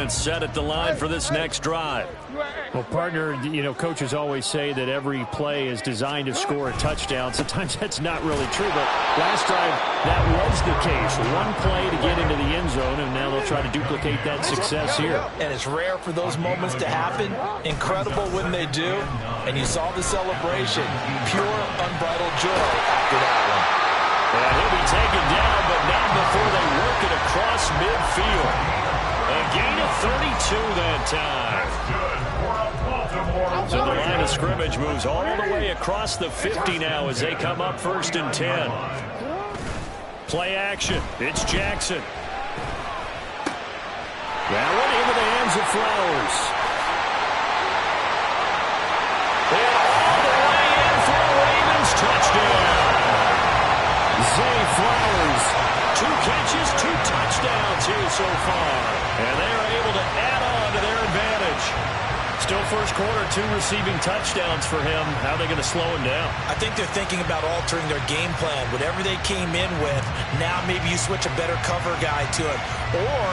offense set at the line for this next drive. Well, partner, coaches always say that every play is designed to score a touchdown. Sometimes that's not really true, but last drive, that was the case. One play to get into the end zone, and now they'll try to duplicate that success here. And it's rare for those moments to happen. Incredible when they do. And you saw the celebration. Pure, unbridled joy after that one. And he'll be taken down, but not before they work it across midfield. A gain of 32 that time. So the line of scrimmage moves all the way across the 50 now as they come up 1st and 10. Play action. It's Jackson. That one into the hands of Flowers. And all the way in for a Ravens touchdown. Zay Flowers. 2 catches, 2 touchdowns here so far. And they are able to add on to their advantage. Still first quarter, 2 receiving touchdowns for him. How are they going to slow him down? I think they're thinking about altering their game plan. Whatever they came in with, now maybe you switch a better cover guy to it. Or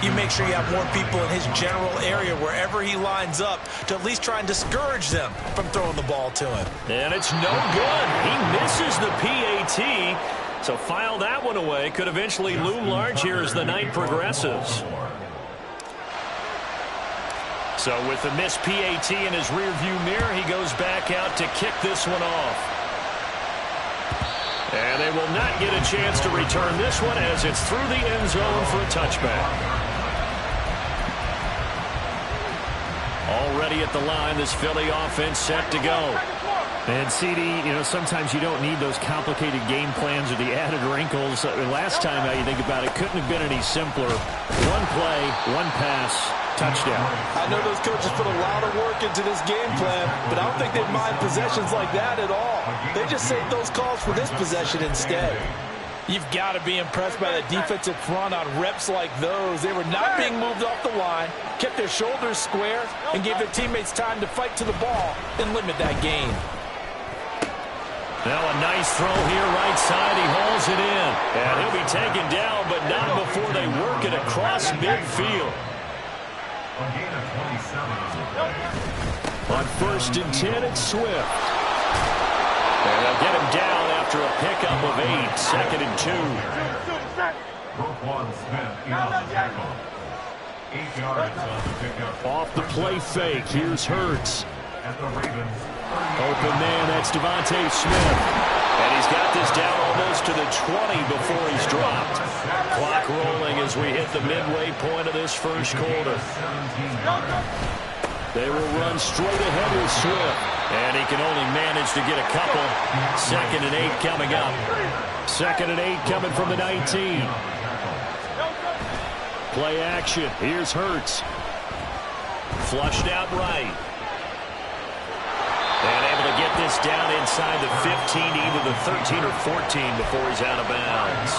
you make sure you have more people in his general area wherever he lines up to at least try and discourage them from throwing the ball to him. And it's no good. He misses the PAT. So file that one away. Could eventually loom large here as the night progresses. So with the missed PAT in his rearview mirror, he goes back out to kick this one off. And they will not get a chance to return this one as it's through the end zone for a touchback. Already at the line, this Philly offense set to go. And CD, sometimes you don't need those complicated game plans or the added wrinkles. Last time, how you think about it, couldn't have been any simpler. One play, one pass, touchdown. I know those coaches put a lot of work into this game plan, but I don't think they mind possessions like that at all. They just save those calls for this possession instead. You've got to be impressed by the defensive front on reps like those. They were not being moved off the line, kept their shoulders square, and gave their teammates time to fight to the ball and limit that gain. Now a nice throw here right side. He hauls it in. And he'll be taken down, but not before they work it across midfield. On 1st and 10, it's Swift. And they'll get him down after a pickup of 8. 2nd and 2. Off the play fake. Here's Hurts. Open man, that's Devontae Smith. And he's got this down almost to the 20 before he's dropped. Clock rolling as we hit the midway point of this first quarter. They will run straight ahead with Swift. And he can only manage to get a couple. 2nd and 8 coming up. 2nd and 8 coming from the 19. Play action. Here's Hurts. Flushed out right. And able to get this down inside the 15, either the 13 or 14 before he's out of bounds.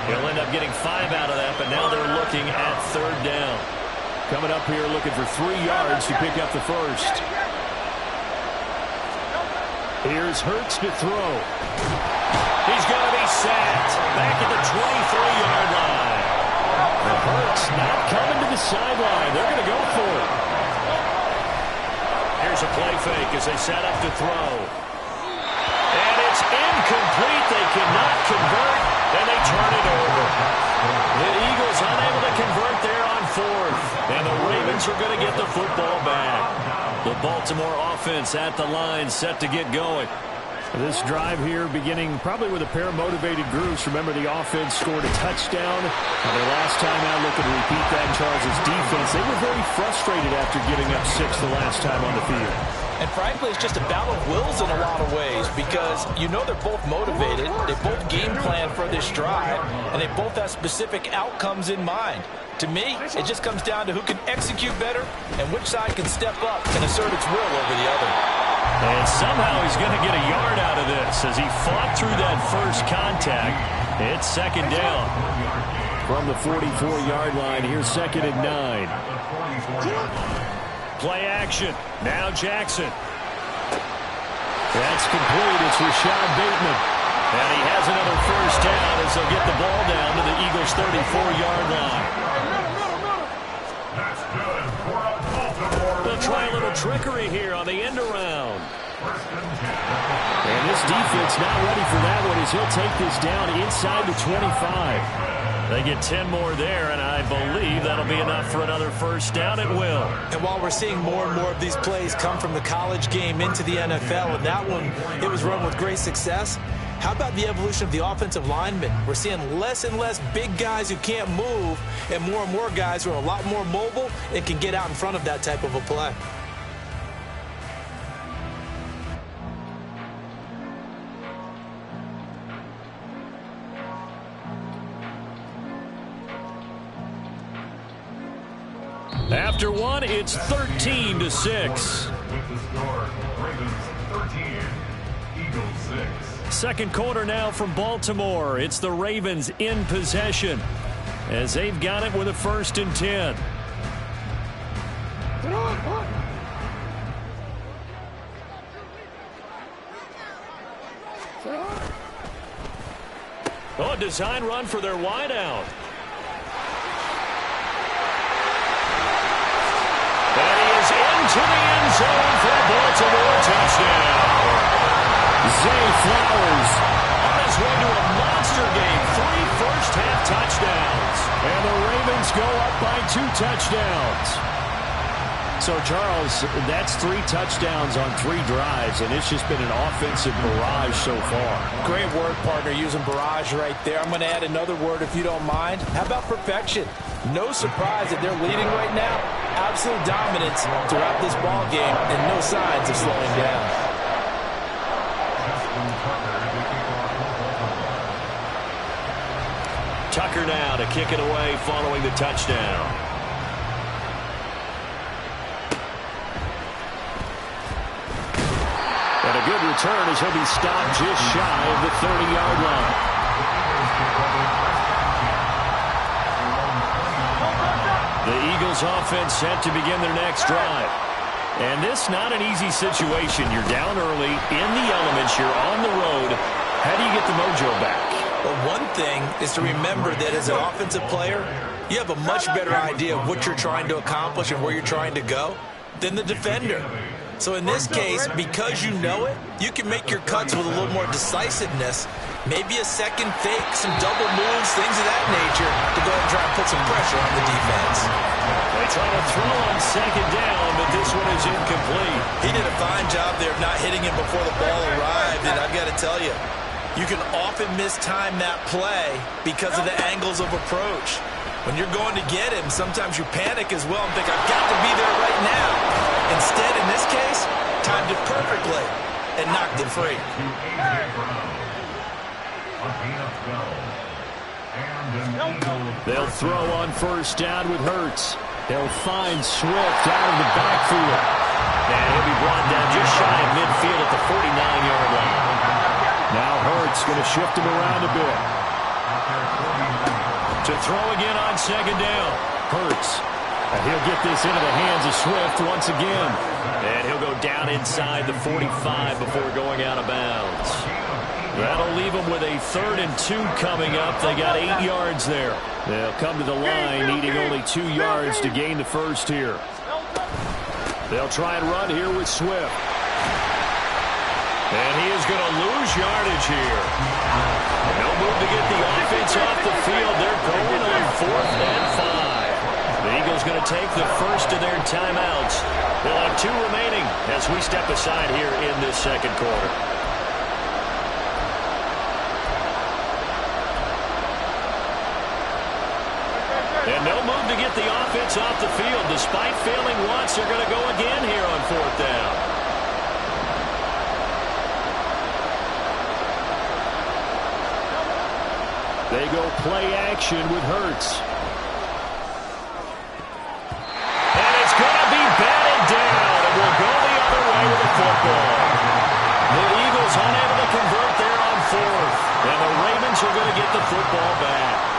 He'll end up getting 5 out of that, but now they're looking at 3rd down. Coming up here looking for 3 yards to pick up the first. Here's Hurts to throw. He's going to be sacked back at the 23-yard line. And Hurts not coming to the sideline. They're going to go for it. Here's a play fake as they set up to throw. And it's incomplete. They cannot convert, and they turn it over. The Eagles unable to convert there on 4th. And the Ravens are going to get the football back. The Baltimore offense at the line, set to get going. This drive here beginning probably with a pair of motivated groups. Remember, the offense scored a touchdown. Their last time out looking to repeat that in Charles' defense. They were very frustrated after giving up 6 the last time on the field. And frankly, it's just a battle of wills in a lot of ways because they're both motivated. They both game plan for this drive, and they both have specific outcomes in mind. To me, it just comes down to who can execute better and which side can step up and assert its will over the other. And somehow he's going to get a yard out of this as he fought through that first contact. It's 2nd down. From the 44-yard line, here's 2nd and 9. Play action. Now Jackson. That's complete. It's Rashad Bateman. And he has another first down as they'll get the ball down to the Eagles' 34-yard line. They'll try a little trickery here on the end around. And this defense not ready for that one as he'll take this down inside the 25. They get 10 more there, and I believe that'll be enough for another first down. It will. And while we're seeing more and more of these plays come from the college game into the NFL, and that one, it was run with great success, how about the evolution of the offensive linemen? We're seeing less and less big guys who can't move and more guys who are a lot more mobile and can get out in front of that type of a play. After one, it's 13-6. With the score, Ravens 13, Eagles 6. Second quarter now from Baltimore. It's the Ravens in possession as they've got it with a 1st and 10. Oh, design run for their wideout. And he is into the end zone for a Baltimore touchdown. Zay Flowers on his way to a monster game. 3 first-half touchdowns. And the Ravens go up by 2 touchdowns. So, Charles, that's 3 touchdowns on 3 drives, and it's just been an offensive barrage so far. Great work, partner, using barrage right there. I'm going to add another word if you don't mind. How about perfection? No surprise that they're leading right now. Absolute dominance throughout this ball game and no signs of slowing down. Tucker now to kick it away following the touchdown. And a good return as he'll be stopped just shy of the 30-yard line. The Eagles offense set to begin their next drive. And this not an easy situation. You're down early, in the elements, you're on the road. How do you get the mojo back? Well, one thing is to remember that as an offensive player, you have a much better idea of what you're trying to accomplish and where you're trying to go than the defender. So in this case, because you know it, you can make your cuts with a little more decisiveness. Maybe a second fake, some double moves, things of that nature to go ahead and try and put some pressure on the defense. They try to throw on 2nd down, but this one is incomplete. He did a fine job there of not hitting him before the ball arrived, and I've got to tell you, you can often mistime that play because of the angles of approach. When you're going to get him, sometimes you panic as well and think, I've got to be there right now. Instead, in this case, timed it perfectly and knocked it free. They'll throw on 1st down with Hurts. They'll find Swift out of the backfield. And he'll be brought down just shy of midfield at the 49-yard line. Now Hurts going to shift him around a bit. To throw again on 2nd down. Hurts. And he'll get this into the hands of Swift once again. And he'll go down inside the 45 before going out of bounds. That'll leave them with a 3rd and 2 coming up. They got 8 yards there. They'll come to the line needing only 2 yards to gain the first here. They'll try and run here with Swift. And he is going to lose yardage here. No move to get the offense off the field. They're going on 4th and 5. The Eagles going to take the first of their timeouts. They'll have 2 remaining as we step aside here in this 2nd quarter. And no move to get the offense off the field. Despite failing once, they're going to go again here on 4th down. They go play action with Hurts. And it's going to be batted down. And we'll go the other way with the football. The Eagles unable to convert there on 4th. And the Ravens are going to get the football back.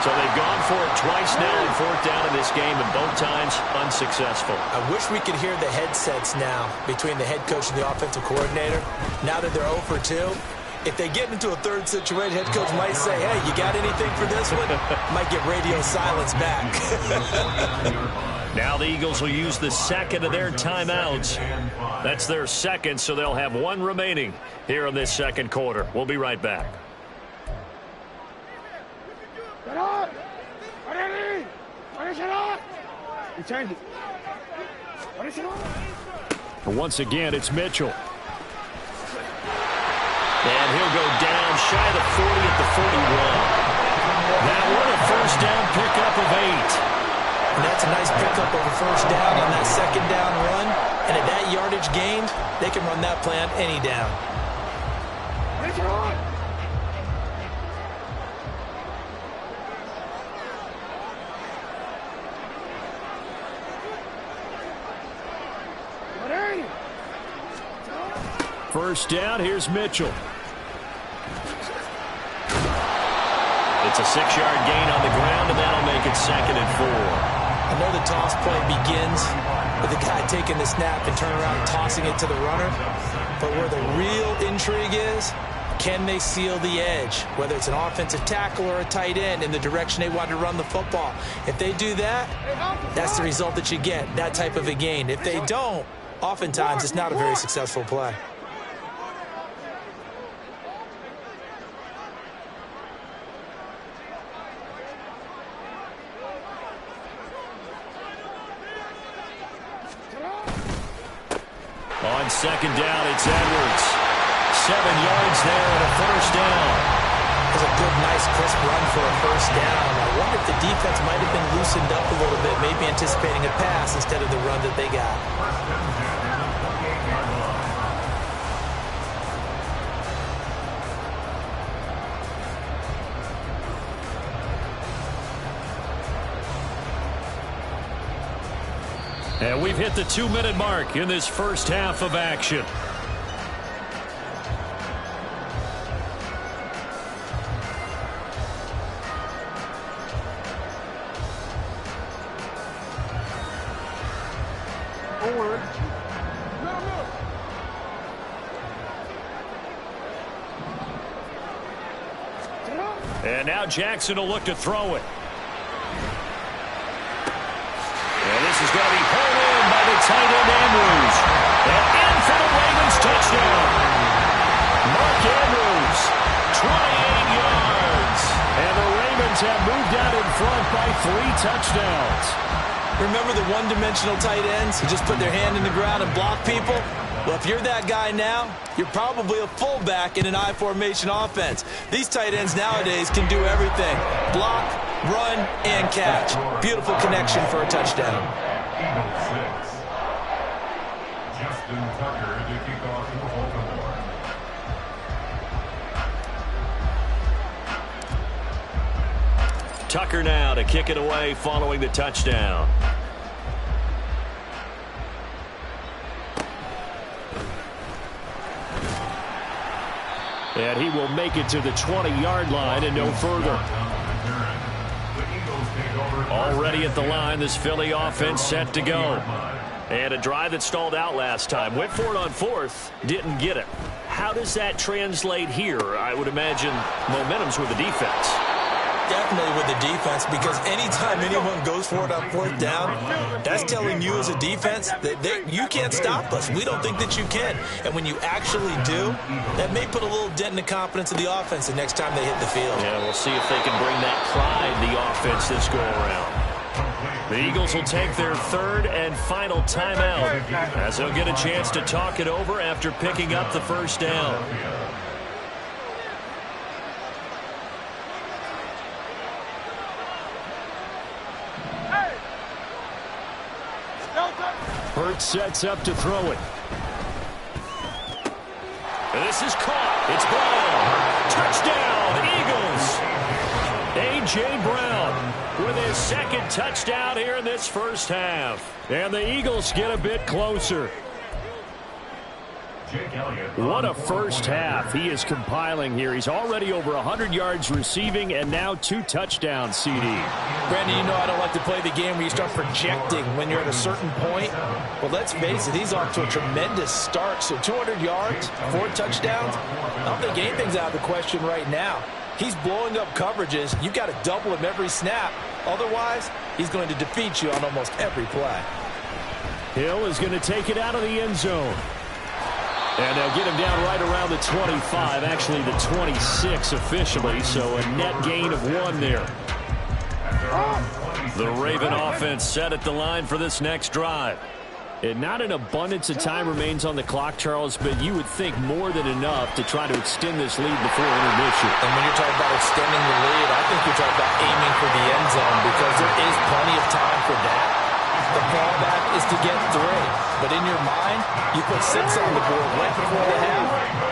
So they've gone for it twice now on 4th down in this game, and both times unsuccessful. I wish we could hear the headsets now between the head coach and the offensive coordinator. Now that they're 0 for 2, if they get into a 3rd situation, head coach might say, hey, you got anything for this one? Might get radio silence back. Now the Eagles will use the second of their timeouts. That's their second, so they'll have one remaining here in this second quarter. We'll be right back. Once again, it's Mitchell. And he'll go down shy of the 40 at the 41. That one a first down pickup of 8. And that's a nice pickup of a first down on that second down run. And at that yardage gained, they can run that play on any down. First down, here's Mitchell. It's a 6-yard gain on the ground, and that'll make it 2nd and 4. I know the toss play begins with the guy taking the snap and turning around and tossing it to the runner. But where the real intrigue is, can they seal the edge? Whether it's an offensive tackle or a tight end in the direction they want to run the football. If they do that, that's the result that you get, that type of a gain. If they don't, oftentimes it's not a very successful play. On second down, it's Edwards. 7 yards there and a first down. That's a good, nice, crisp run for a first down. I wonder if the defense might have been loosened up a little bit, maybe anticipating a pass instead of the run that they got. And we've hit the 2-minute mark in this first half of action. And now Jackson will look to throw it. And this is going to be pulled in by the tight end Andrews. And in for the Ravens touchdown. Mark Andrews, 28 yards. And the Ravens have moved out in front by 3 touchdowns. Remember the one-dimensional tight ends who just put their hand in the ground and block people? Well, if you're that guy now, you're probably a fullback in an I formation offense. These tight ends nowadays can do everything. Block, run, and catch. Beautiful connection for a touchdown. Eagles 6. Justin Tucker to kick off for Baltimore. Tucker now to kick it away following the touchdown. And he will make it to the 20-yard line and no further. Already at the line, this Philly offense set to go. And a drive that stalled out last time. Went for it on 4th, didn't get it. How does that translate here? I would imagine momentum's with the defense. Definitely with the defense, because anytime anyone goes for it on 4th down, that's telling you as a defense that you can't stop us. We don't think that you can. And when you actually do, that may put a little dent in the confidence of the offense the next time they hit the field. Yeah, we'll see if they can bring that pride to the offense this go-around. The Eagles will take their 3rd and final timeout as they'll get a chance to talk it over after picking up the first down. Hurts sets up to throw it. This is caught. It's Brown. Touchdown, Eagles. A.J. Brown with his 2nd touchdown here in this first half. And the Eagles get a bit closer. What a first half he is compiling here. He's already over 100 yards receiving and now 2 touchdowns, CD. Brandon, you know I don't like to play the game where you start projecting when you're at a certain point. Well, let's face it, he's off to a tremendous start. So 200 yards, 4 touchdowns. I don't think anything's out of the question right now. He's blowing up coverages. You've got to double him every snap. Otherwise, he's going to defeat you on almost every play. Hill is going to take it out of the end zone. And they'll get him down right around the 25, actually the 26 officially, so a net gain of 1 there. The Raven offense set at the line for this next drive. And not an abundance of time remains on the clock, Charles, but you would think more than enough to try to extend this lead before intermission. And when you're talking about extending the lead, I think you're talking about aiming for the end zone because there is plenty of time for that. The fallback is to get 3. But in your mind, you put 6 on the board right before the half.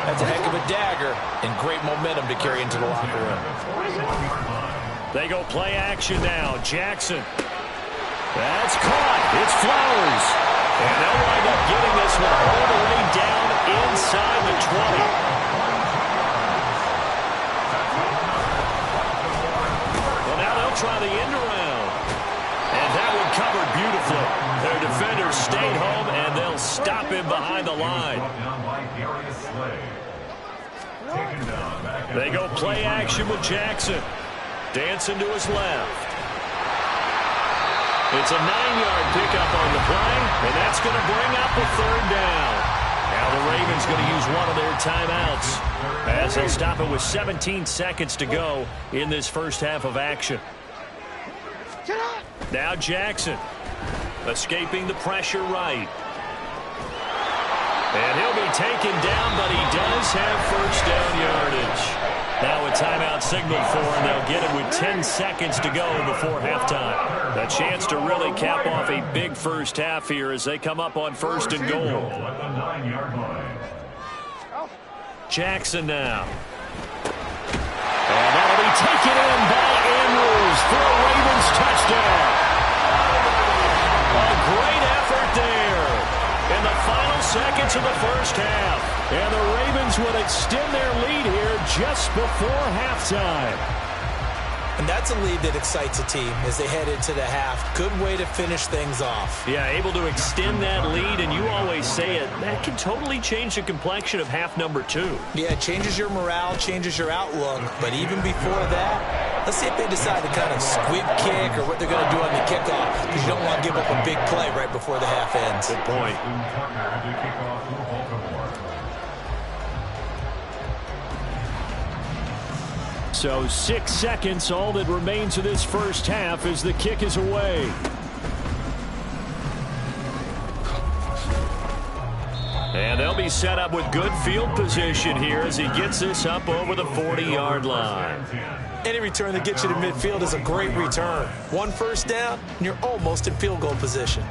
That's a heck of a dagger and great momentum to carry into the locker room. They go play action now. Jackson. That's caught. It's Flowers. And they'll wind up getting this one all the way down inside the 20. Well, now they'll try the end around. And that one covered beautifully. Their defenders stayed home, and they'll stop him behind the line. They go play action with Jackson. Dancing to his left. It's a 9-yard pickup on the play, and that's going to bring up a 3rd down. Now the Ravens going to use one of their timeouts as they'll stop it with 17 seconds to go in this first half of action. Now Jackson escaping the pressure right. And he'll be taken down, but he does have first down yardage. Now a timeout signaled for, and they'll get it with 10 seconds to go before halftime. A chance to really cap off a big first half here as they come up on 1st and goal. Jackson now. And that'll be taken in by Drerules for a Ravens touchdown. A great effort there in the final seconds of the first half. And the Ravens would extend their lead here just before halftime. And that's a lead that excites a team as they head into the half. Good way to finish things off. Yeah, able to extend that lead, and you always say it, that can totally change the complexion of half number 2. Yeah, it changes your morale, changes your outlook. But even before that, let's see if they decide to kind of squib kick or what they're going to do on the kickoff, because you don't want to give up a big play right before the half ends. Good point. So 6 seconds, all that remains of this first half as the kick is away. And they'll be set up with good field position here as he gets this up over the 40-yard line. Any return that gets you to midfield is a great return. 1 first down, and you're almost in field goal position.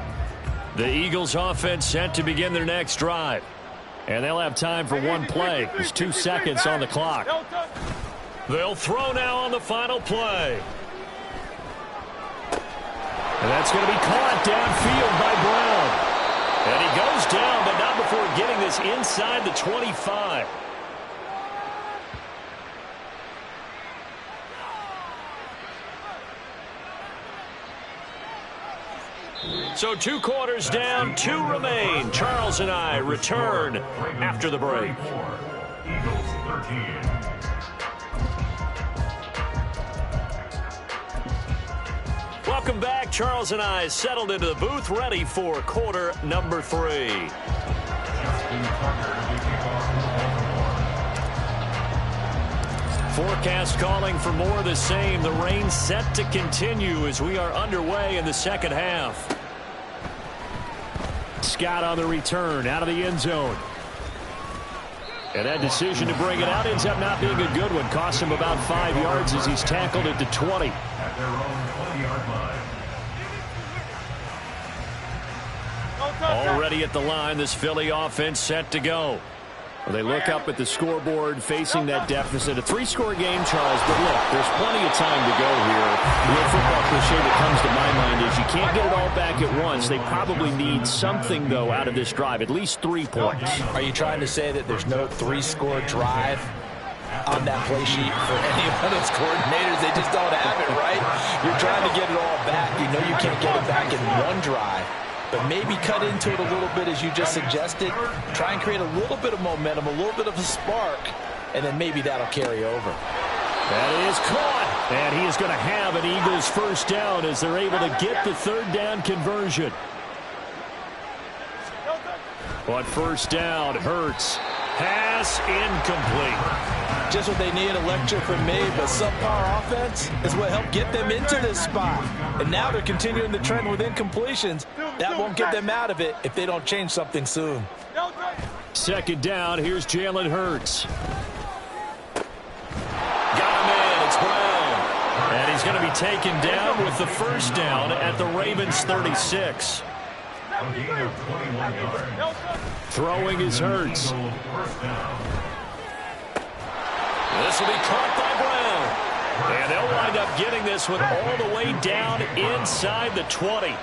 The Eagles offense set to begin their next drive. And they'll have time for 1 play. There's 2 seconds on the clock. They'll throw now on the final play. And that's going to be caught downfield by Brown. And he goes down, but not before getting this inside the 25. So 2 quarters down, 2 remain. Charles and I return after the break. Eagles 13. Welcome back. Charles and I settled into the booth, ready for quarter number 3. Forecast calling for more of the same. The rain set to continue as we are underway in the second half. Scott on the return, out of the end zone. And that decision to bring it out ends up not being a good one. Costs him about 5 yards as he's tackled at the 20. At their own 20-yard line. Already at the line, this Philly offense set to go. Well, they look up at the scoreboard facing that deficit. A 3-score game, Charles, but look, there's plenty of time to go here. The football cliche that comes to my mind is you can't get it all back at once. They probably need something, though, out of this drive, at least 3 points. Are you trying to say that there's no 3-score drive on that play sheet for any of those coordinators? They just don't have it, right? You're trying to get it all back. You know you can't get it back in 1 drive. But maybe cut into it a little bit as you just suggested. Try and create a little bit of momentum, a little bit of a spark, and then maybe that'll carry over. That is caught. And he is going to have an Eagles first down as they're able to get the third down conversion. On first down, Hurts. Pass incomplete. Just what they need, a lecture from me, but subpar offense is what helped get them into this spot. And now they're continuing the trend with incompletions. That won't get them out of it if they don't change something soon. Second down, here's Jalen Hurts. Got him in, it's Brown. And he's going to be taken down with the first down at the Ravens 36. Throwing is Hurts. This will be caught by Brown. And they'll wind up getting this one all the way down inside the 20.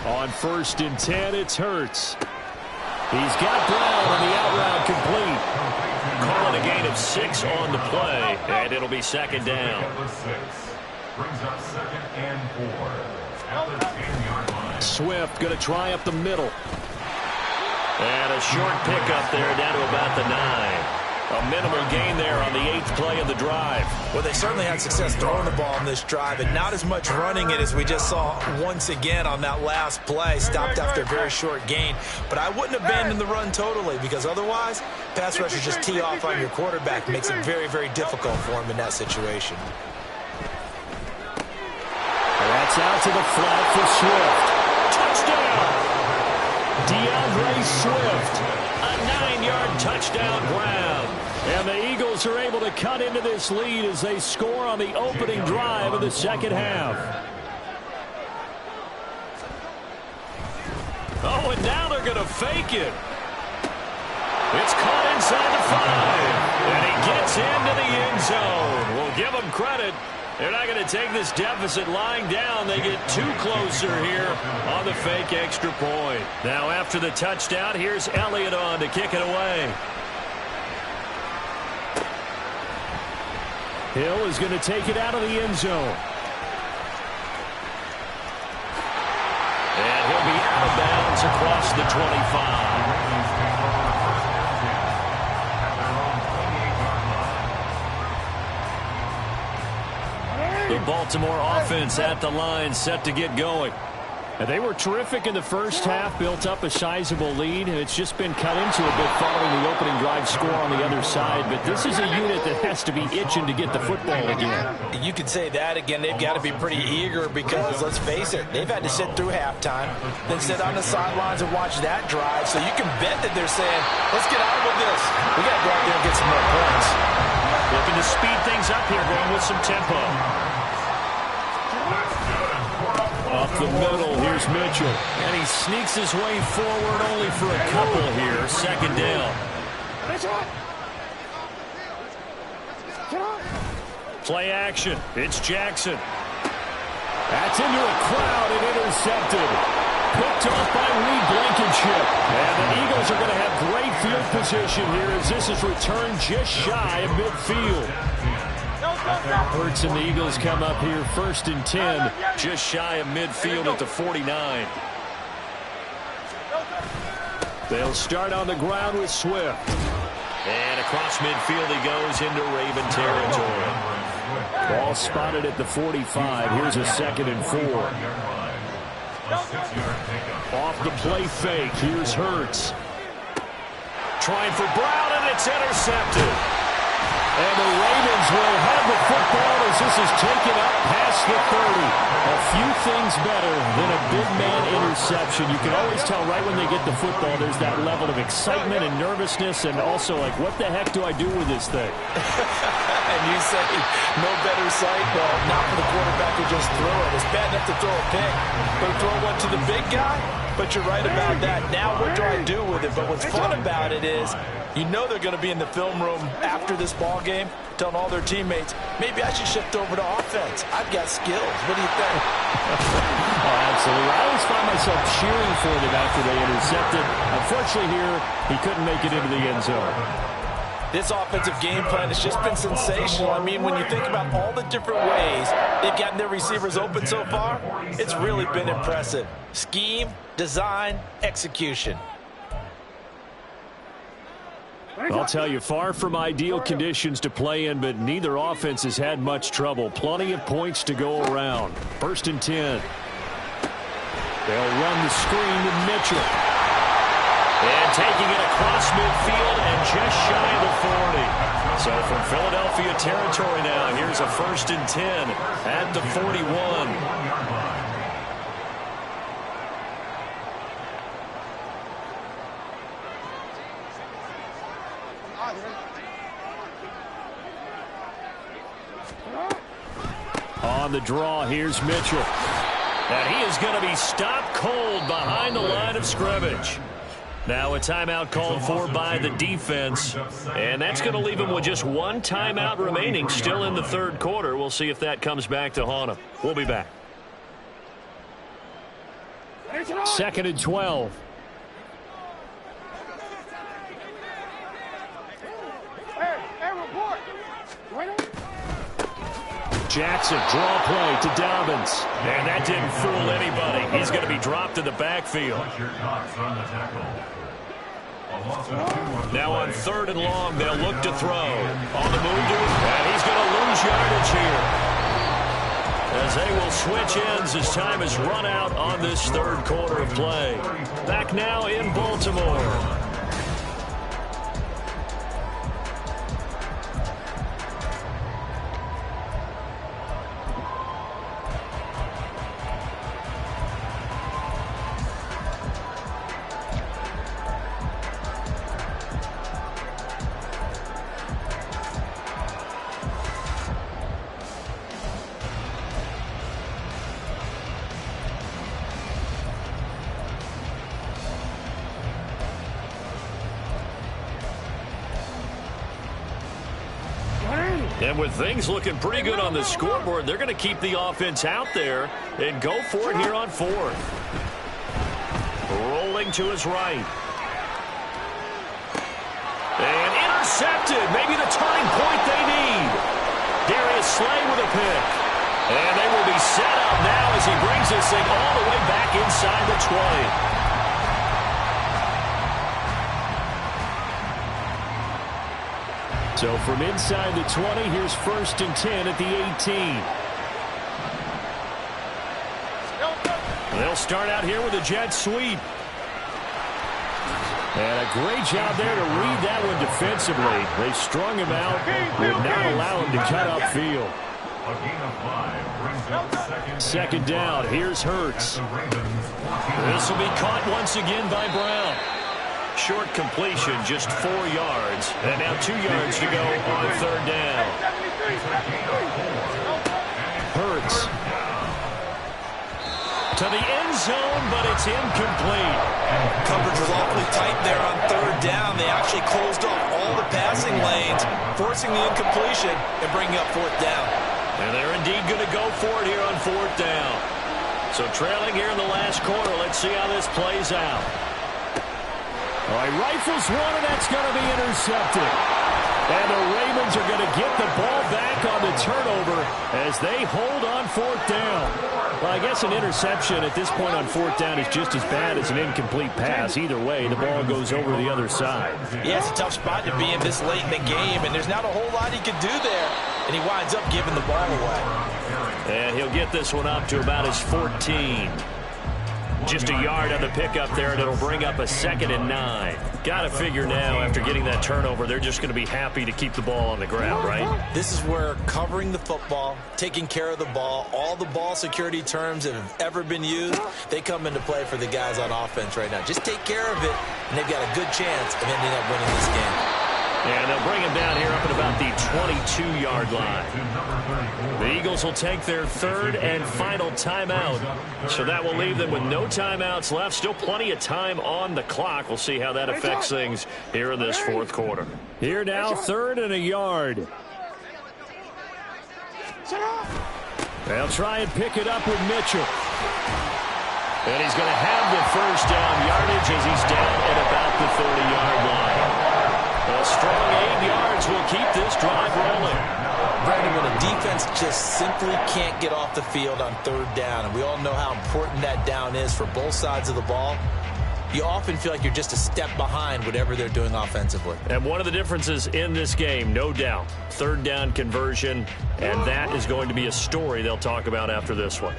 On 1st and 10, it's Hurts. He's got Brown on the out route complete. Calling a gain of 6 on the play, and it'll be second down. Brings up 2nd and 4 at the 10-yard line. Swift going to try up the middle. And a short pickup there down to about the 9. A minimal gain there on the 8th play of the drive. Well, they certainly had success throwing the ball on this drive, and not as much running it as we just saw once again on that last play. Stopped after a very short gain. But I wouldn't abandon the run totally, because otherwise, pass rushers just tee off on your quarterback. Makes it very, very difficult for him in that situation. That's out to the flat for Swift. Touchdown! DeAndre Swift. A 9-yard touchdown grab. And the Eagles are able to cut into this lead as they score on the opening drive of the second half. Oh, and now they're going to fake it. It's caught inside the 5. And he gets into the end zone. We'll give him credit. They're not going to take this deficit lying down. They get too closer here on the fake extra point. Now after the touchdown, here's Elliott on to kick it away. Hill is going to take it out of the end zone. And he'll be out of bounds across the 25. The Baltimore offense at the line, set to get going. And they were terrific in the first half, built up a sizable lead, and it's just been cut into a bit following the opening drive score on the other side. But this is a unit that has to be itching to get the football again. You could say that again. They've got to be pretty eager because, let's face it, they've had to sit through halftime, then sit on the sidelines and watch that drive. So you can bet that they're saying, let's get on with this. We got to go out there and get some more points. Looking to speed things up here, going with some tempo. Up the middle, here's Mitchell. And he sneaks his way forward only for a couple here. Second down. Play action. It's Jackson. That's into a crowd and intercepted. Picked off by Reed Blankenship. And the Eagles are going to have great field position here as this is returned just shy of midfield. Hurts and the Eagles come up here 1st and 10, just shy of midfield at the 49. They'll start on the ground with Swift. And across midfield he goes into Raven territory. Ball spotted at the 45. Here's a 2nd and 4. Off the play fake. Here's Hurts. Trying for Brown, and it's intercepted. And the Ravens will have the football as this is taken up past the 30. A few things better than a big man interception. You can always tell right when they get the football, there's that level of excitement and nervousness and also like, what the heck do I do with this thing? And you say, no better sight, well, not for the quarterback to just throw it. It's bad enough to throw a pick, but to throw one to the big guy? But you're right about that. Now what do I do with it? But what's fun about it is, you know they're going to be in the film room after this ball game telling all their teammates, maybe I should shift over to offense. I've got skills. What do you think? Oh, absolutely. I always find myself cheering for them after they intercepted. Unfortunately here, he couldn't make it into the end zone. This offensive game plan has just been sensational. I mean, when you think about all the different ways they've gotten their receivers open so far, it's really been impressive. Scheme, design, execution. I'll tell you, far from ideal conditions to play in, but neither offense has had much trouble. Plenty of points to go around. 1st and 10. They'll run the screen to Mitchell. And taking it across midfield and just shy of the 40. So from Philadelphia territory now, here's a 1st and 10 at the 41. On the draw, here's Mitchell. And he is going to be stopped cold behind the line of scrimmage. Now a timeout called for by the defense. And that's going to leave him with just one timeout remaining still in the 3rd quarter. We'll see if that comes back to haunt him. We'll be back. 2nd and 12. Jackson, draw play to Dobbins. And that didn't fool anybody. He's going to be dropped in the backfield. Now on 3rd and long, they'll look to throw. On the move to him, and he's going to lose yardage here. As they will switch ends as time has run out on this 3rd quarter of play. Back now in Baltimore. And with things looking pretty good on the scoreboard, they're going to keep the offense out there and go for it here on 4th. Rolling to his right. And intercepted. Maybe the turning point they need. Darius Slay with a pick. And they will be set up now as he brings this thing all the way back inside the 20. So from inside the 20, here's 1st and 10 at the 18. They'll start out here with a jet sweep. And a great job there to read that one defensively. They strung him out, would not allow him to cut upfield. 2nd down, here's Hurts. This will be caught once again by Brown. Short completion, just 4 yards. And now 2 yards to go on 3rd down. Hurts. To the end zone, but it's incomplete. Coverage was awfully tight there on 3rd down. They actually closed off all the passing lanes, forcing the incompletion and bringing up 4th down. And they're indeed going to go for it here on 4th down. So trailing here in the last quarter, let's see how this plays out. All right, rifles one, and that's going to be intercepted. And the Ravens are going to get the ball back on the turnover as they hold on 4th down. Well, I guess an interception at this point on 4th down is just as bad as an incomplete pass. Either way, the ball goes over the other side. Yeah, it's a tough spot to be in this late in the game, and there's not a whole lot he could do there. And he winds up giving the ball away. And he'll get this one up to about his 14. Just a yard on the pickup there, and it'll bring up a 2nd and 9. Got to figure now, after getting that turnover, they're just going to be happy to keep the ball on the ground, right? This is where covering the football, taking care of the ball, all the ball security terms that have ever been used, they come into play for the guys on offense right now. Just take care of it, and they've got a good chance of ending up winning this game. And they'll bring him down here up at about the 22-yard line. The Eagles will take their 3rd and final timeout. So that will leave them with no timeouts left. Still plenty of time on the clock. We'll see how that affects things here in this 4th quarter. Here now, 3rd and a yard. They'll try and pick it up with Mitchell. And he's going to have the 1st down yardage as he's down at about the 30-yard line. A strong 8 yards will keep this drive rolling. Brandon, when a defense just simply can't get off the field on 3rd down, and we all know how important that down is for both sides of the ball, you often feel like you're just a step behind whatever they're doing offensively. And one of the differences in this game, no doubt, third down conversion, and that is going to be a story they'll talk about after this one.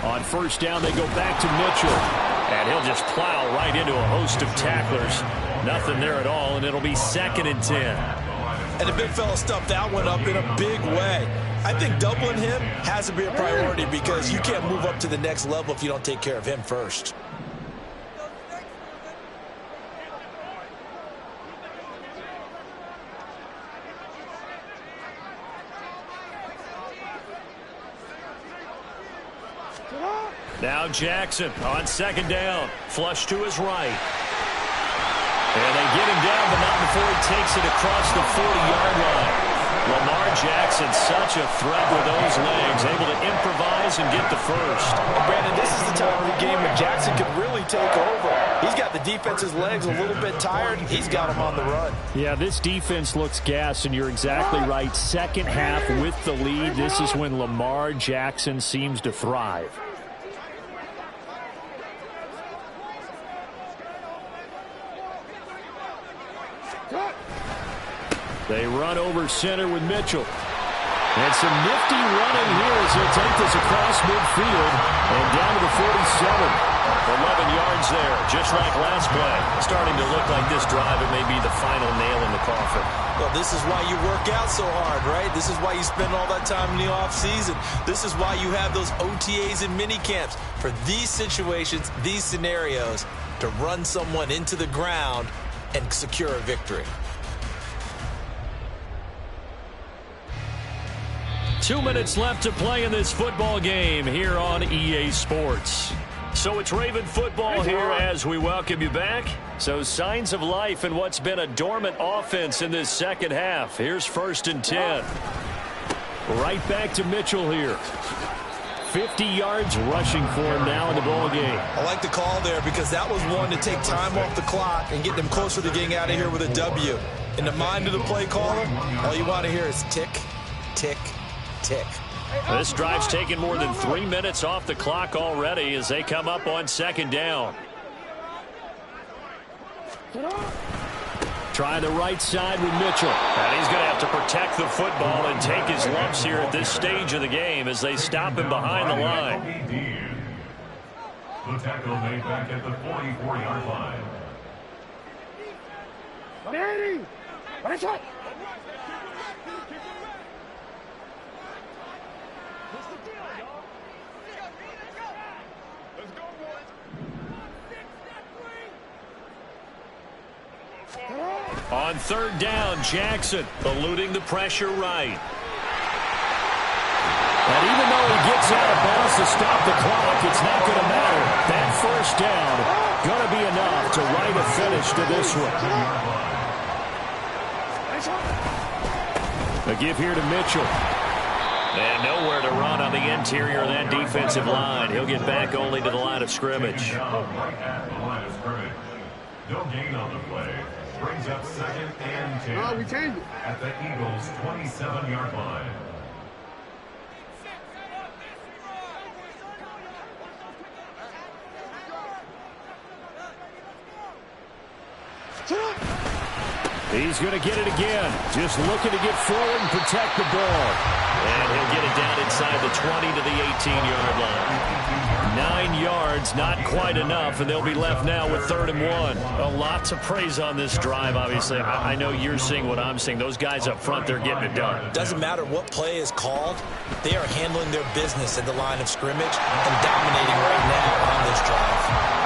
On first down, they go back to Mitchell. And he'll just plow right into a host of tacklers. Nothing there at all, and it'll be 2nd and 10. And the big fella stuffed that one up in a big way. I think doubling him has to be a priority because you can't move up to the next level if you don't take care of him first. Now Jackson on 2nd down. Flush to his right. And they get him down, but not before he takes it across the 40-yard line. Lamar Jackson, such a threat with those legs, able to improvise and get the first. And Brandon, this is the time of the game when Jackson could really take over. He's got the defense's legs a little bit tired. He's got him on the run. Yeah, this defense looks gassed, and you're exactly right. Second half with the lead. This is when Lamar Jackson seems to thrive. They run over center with Mitchell. And some nifty running here as he'll take this across midfield and down to the 47. 11 yards there, just like last play. Starting to look like this drive, it may be the final nail in the coffin. Well, this is why you work out so hard, right? This is why you spend all that time in the offseason. This is why you have those OTAs and mini camps. For these situations, these scenarios, to run someone into the ground and secure a victory. 2 minutes left to play in this football game here on EA Sports. So it's Raven football here as we welcome you back. So signs of life in what's been a dormant offense in this second half. Here's 1st and 10. Right back to Mitchell here. 50 yards rushing for him now in the ball game. I like the call there because that was one to take time off the clock and get them closer to getting out of here with a W. In the mind of the play caller, all you want to hear is tick, tick, tick. This drive's taken more than 3 minutes off the clock already as they come up on 2nd down. Try the right side with Mitchell. And he's going to have to protect the football and take his lumps here at this stage of the game as they stop him behind the line. The tackle made back at the 44-yard line. Ready? Watch out! On 3rd down, Jackson eluding the pressure right. And even though he gets out of bounds to stop the clock, it's not going to matter. That 1st down going to be enough to write a finish to this one. A give here to Mitchell. And nowhere to run on the interior of that defensive line. He'll get back only to the line of scrimmage. Right at the line of scrimmage. No gain on the play. Brings up 2nd and 10. Oh, we changed it. At the Eagles' 27-yard line. He's going to get it again. Just looking to get forward and protect the ball. And he'll get it down inside the 20 to the 18-yard line. 9 yards, not quite enough, and they'll be left now with 3rd and 1. Well, lots of praise on this drive, obviously. I know you're seeing what I'm seeing. Those guys up front, they're getting it done. Doesn't matter what play is called. They are handling their business at the line of scrimmage and dominating right now on this drive.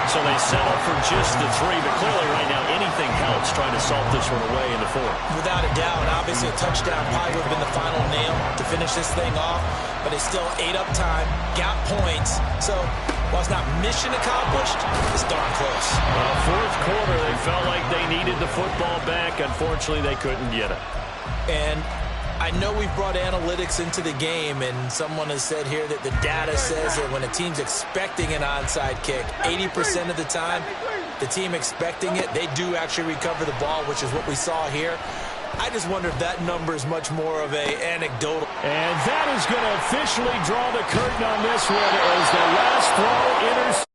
So they settle for just the 3, but clearly right now anything helps trying to salt this one away in the 4th. Without a doubt, obviously a touchdown probably would have been the final nail to finish this thing off, but they still ate up time, got points. So while it's not mission accomplished, it's darn close. 4th quarter, they felt like they needed the football back. Unfortunately, they couldn't get it. And I know we've brought analytics into the game, and someone has said here that the data says that when a team's expecting an onside kick, 80% of the time, the team expecting it, they do actually recover the ball, which is what we saw here. I just wonder if that number is much more of a anecdotal. And that is going to officially draw the curtain on this one as the last throw enters.